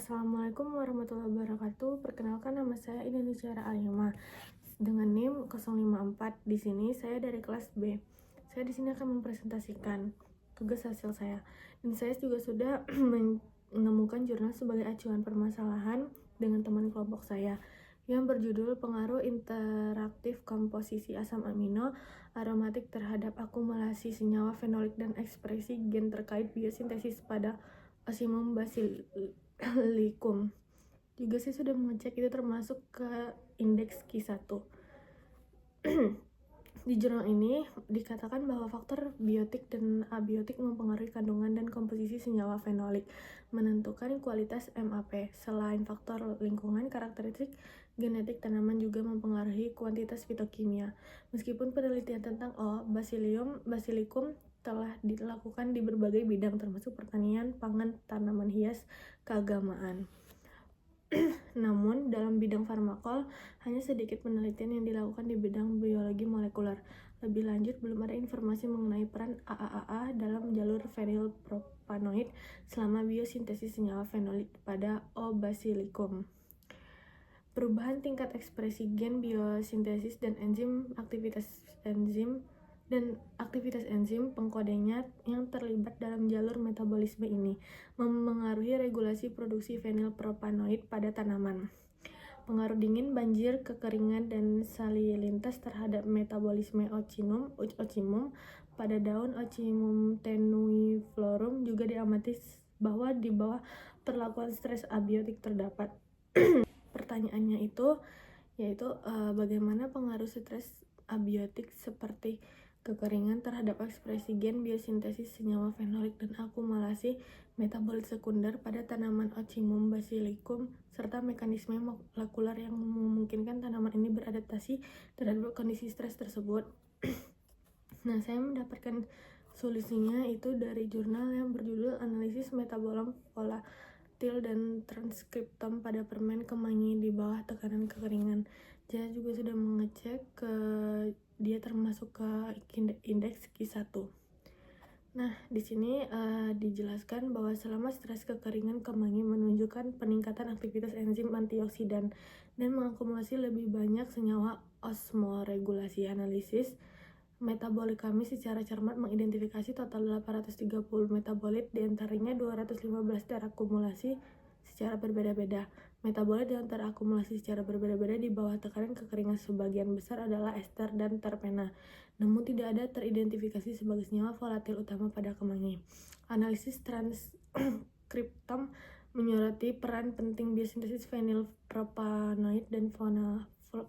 Assalamualaikum warahmatullahi wabarakatuh. Perkenalkan, nama saya Indonesia Alimah dengan NIM 054. Di sini saya dari kelas B. Saya di sini akan mempresentasikan tugas hasil saya. Dan saya juga sudah menemukan jurnal sebagai acuan permasalahan dengan teman kelompok saya yang berjudul Pengaruh Interaktif Komposisi Asam Amino Aromatik terhadap Akumulasi Senyawa Fenolik dan Ekspresi Gen terkait biosintesis pada Osimum basilicum. Juga saya sudah mengecek itu termasuk ke indeks Q1. Di jurnal ini dikatakan bahwa faktor biotik dan abiotik mempengaruhi kandungan dan komposisi senyawa fenolik, menentukan kualitas MAP. Selain faktor lingkungan, karakteristik genetik tanaman juga mempengaruhi kuantitas fitokimia. Meskipun penelitian tentang O. basilicum telah dilakukan di berbagai bidang termasuk pertanian, pangan, tanaman hias, keagamaan. Namun, dalam bidang farmakol, hanya sedikit penelitian yang dilakukan di bidang biologi molekuler. Lebih lanjut, belum ada informasi mengenai peran AAA dalam jalur fenilpropanoid selama biosintesis senyawa fenolik pada O. basilicum. Perubahan tingkat ekspresi gen biosintesis dan aktivitas enzim pengkodenya yang terlibat dalam jalur metabolisme ini memengaruhi regulasi produksi fenilpropanoid pada tanaman. Pengaruh dingin, banjir, kekeringan, dan salinitas terhadap metabolisme ocimum pada daun Ocimum tenuiflorum juga diamati bahwa di bawah perlakuan stres abiotik terdapat. Pertanyaannya yaitu bagaimana pengaruh stres abiotik seperti kekeringan terhadap ekspresi gen biosintesis senyawa fenolik dan akumulasi metabolit sekunder pada tanaman Ocimum basilicum serta mekanisme molekuler yang memungkinkan tanaman ini beradaptasi terhadap kondisi stres tersebut. Nah, saya mendapatkan solusinya itu dari jurnal yang berjudul Analisis Metabolom Volatil dan Transkriptom pada permen kemangi di bawah tekanan kekeringan. Saya juga sudah mengecek dia termasuk ke indeks Q1. Nah, di sini dijelaskan bahwa selama stres kekeringan kemangi menunjukkan peningkatan aktivitas enzim antioksidan dan mengakumulasi lebih banyak senyawa osmoregulasi. Analisis metabolit kami secara cermat mengidentifikasi total 830 metabolit, diantaranya 215 terakumulasi secara berbeda-beda. Metabolit yang terakumulasi secara berbeda-beda di bawah tekanan kekeringan sebagian besar adalah ester dan terpena, namun tidak ada teridentifikasi sebagai senyawa volatil utama pada kemangi. Analisis transkriptom menyoroti peran penting biosintesis fenilpropanoid dan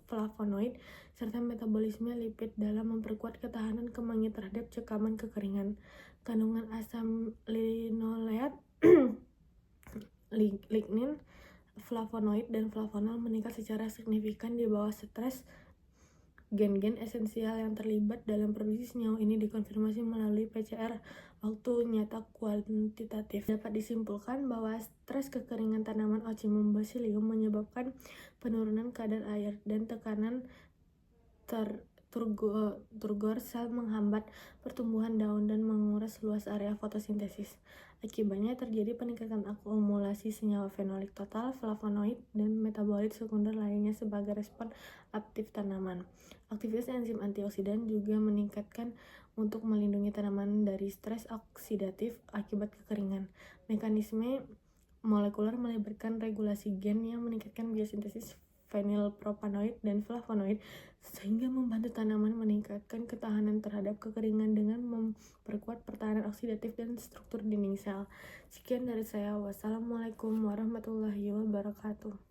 flavonoid serta metabolisme lipid dalam memperkuat ketahanan kemangi terhadap cekaman kekeringan. Kandungan asam linoleat, lignin, flavonoid, dan flavonol meningkat secara signifikan di bawah stres. Gen-gen esensial yang terlibat dalam produksi senyawa ini dikonfirmasi melalui PCR waktu nyata kuantitatif. Dapat disimpulkan bahwa stres kekeringan tanaman Ocimum basilicum menyebabkan penurunan kadar air dan tekanan turgor sel, menghambat pertumbuhan daun dan menguras luas area fotosintesis. Akibatnya terjadi peningkatan akumulasi senyawa fenolik total, flavonoid, dan metabolit sekunder lainnya sebagai respon aktif tanaman. Aktivitas enzim antioksidan juga meningkatkan untuk melindungi tanaman dari stres oksidatif akibat kekeringan. Mekanisme molekuler melibatkan regulasi gen yang meningkatkan biosintesis fenilpropanoid dan flavonoid sehingga membantu tanaman meningkatkan ketahanan terhadap kekeringan dengan memperkuat pertahanan oksidatif dan struktur dinding sel. Sekian dari saya. Wassalamualaikum warahmatullahi wabarakatuh.